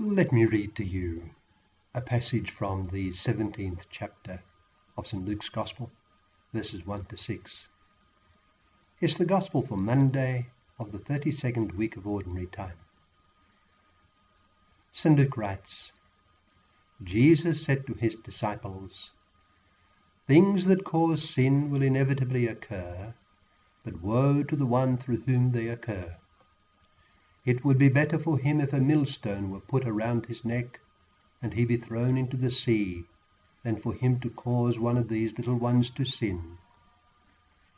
Let me read to you a passage from the 17th chapter of St. Luke's Gospel, verses 1 to 6. It's the Gospel for Monday of the 32nd week of Ordinary Time. St. Luke writes, Jesus said to his disciples, "Things that cause sin will inevitably occur, but woe to the one through whom they occur. It would be better for him if a millstone were put around his neck and he be thrown into the sea, than for him to cause one of these little ones to sin.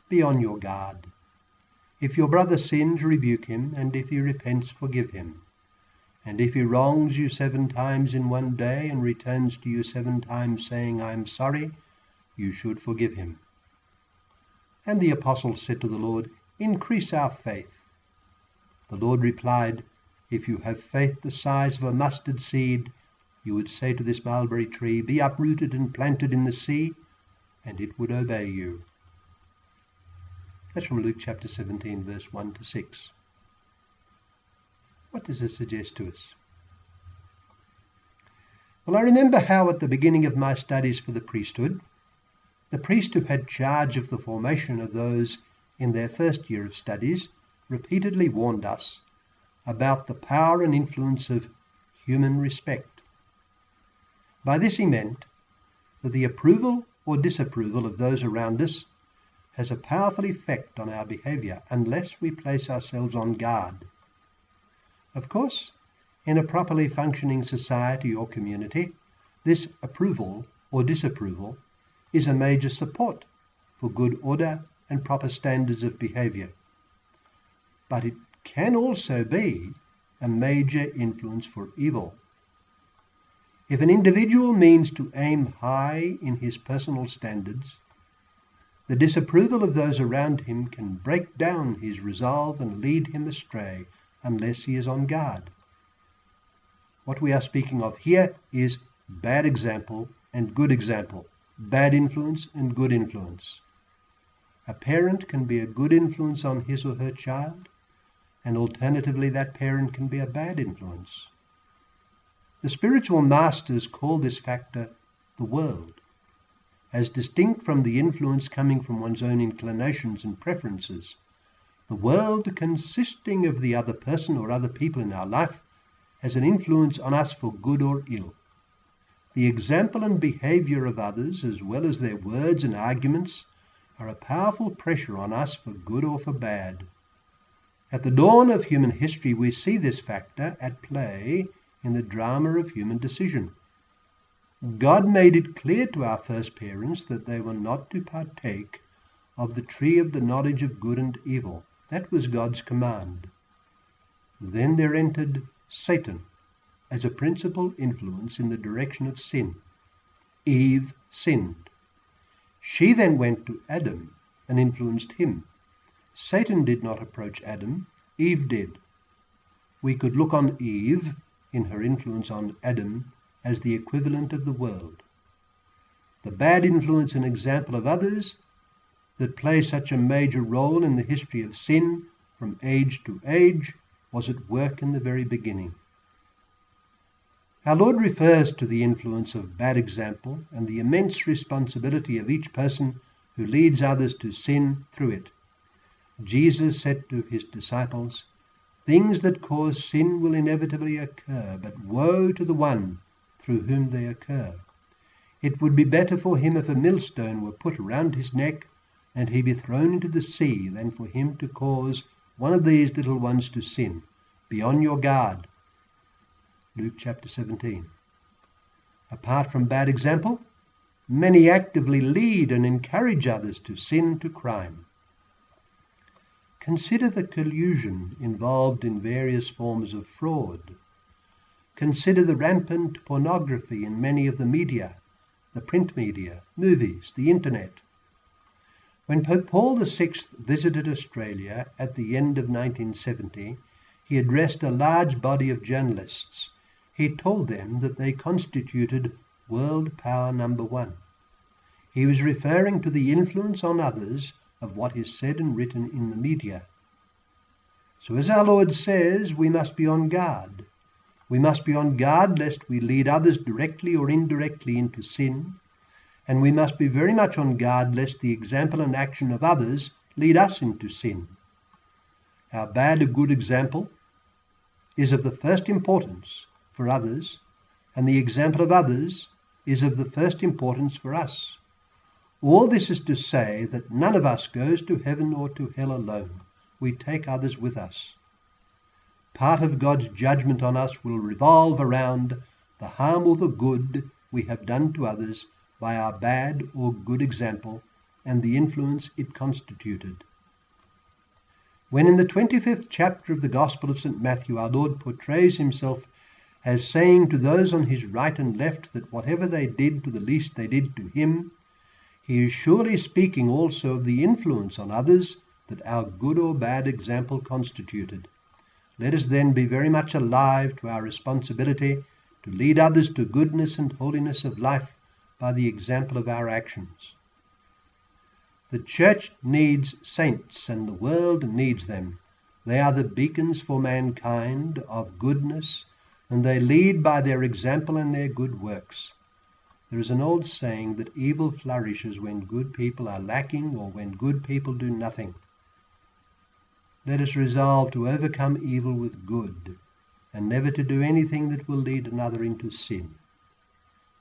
Be on your guard. If your brother sins, rebuke him, and if he repents, forgive him. And if he wrongs you 7 times in one day and returns to you 7 times saying, 'I am sorry,' you should forgive him." And the apostles said to the Lord, "Increase our faith." The Lord replied, "If you have faith the size of a mustard seed, you would say to this mulberry tree, 'Be uprooted and planted in the sea,' and it would obey you." That's from Luke chapter 17, verse 1 to 6. What does it suggest to us? Well, I remember how at the beginning of my studies for the priesthood, the priest who had charge of the formation of those in their first year of studies repeatedly warned us about the power and influence of human respect. By this he meant that the approval or disapproval of those around us has a powerful effect on our behaviour unless we place ourselves on guard. Of course, in a properly functioning society or community, this approval or disapproval is a major support for good order and proper standards of behaviour. But it can also be a major influence for evil. If an individual means to aim high in his personal standards, the disapproval of those around him can break down his resolve and lead him astray unless he is on guard. What we are speaking of here is bad example and good example, bad influence and good influence. A parent can be a good influence on his or her child, and alternatively that parent can be a bad influence. The spiritual masters call this factor the world, as distinct from the influence coming from one's own inclinations and preferences. The world, consisting of the other person or other people in our life, has an influence on us for good or ill. The example and behaviour of others, as well as their words and arguments, are a powerful pressure on us for good or for bad. At the dawn of human history, we see this factor at play in the drama of human decision. God made it clear to our first parents that they were not to partake of the tree of the knowledge of good and evil. That was God's command. Then there entered Satan as a principal influence in the direction of sin. Eve sinned. She then went to Adam and influenced him. Satan did not approach Adam, Eve did. We could look on Eve, in her influence on Adam, as the equivalent of the world. The bad influence and example of others that play such a major role in the history of sin from age to age was at work in the very beginning. Our Lord refers to the influence of bad example and the immense responsibility of each person who leads others to sin through it. Jesus said to his disciples, "Things that cause sin will inevitably occur, but woe to the one through whom they occur. It would be better for him if a millstone were put around his neck and he be thrown into the sea than for him to cause one of these little ones to sin. Be on your guard." Luke chapter 17. Apart from bad example, many actively lead and encourage others to sin, to crime. Consider the collusion involved in various forms of fraud. Consider the rampant pornography in many of the media, the print media, movies, the internet. When Pope Paul VI visited Australia at the end of 1970, he addressed a large body of journalists. He told them that they constituted world power number 1. He was referring to the influence on others of what is said and written in the media. So as our Lord says, we must be on guard. We must be on guard lest we lead others directly or indirectly into sin, and we must be very much on guard lest the example and action of others lead us into sin. Our bad or good example is of the first importance for others, and the example of others is of the first importance for us. All this is to say that none of us goes to heaven or to hell alone. We take others with us. Part of God's judgment on us will revolve around the harm or the good we have done to others by our bad or good example and the influence it constituted. When in the 25th chapter of the Gospel of St. Matthew our Lord portrays himself as saying to those on his right and left that whatever they did to the least they did to him, he is surely speaking also of the influence on others that our good or bad example constituted. Let us then be very much alive to our responsibility to lead others to goodness and holiness of life by the example of our actions. The Church needs saints and the world needs them. They are the beacons for mankind of goodness, and they lead by their example and their good works. There is an old saying that evil flourishes when good people are lacking or when good people do nothing. Let us resolve to overcome evil with good, and never to do anything that will lead another into sin.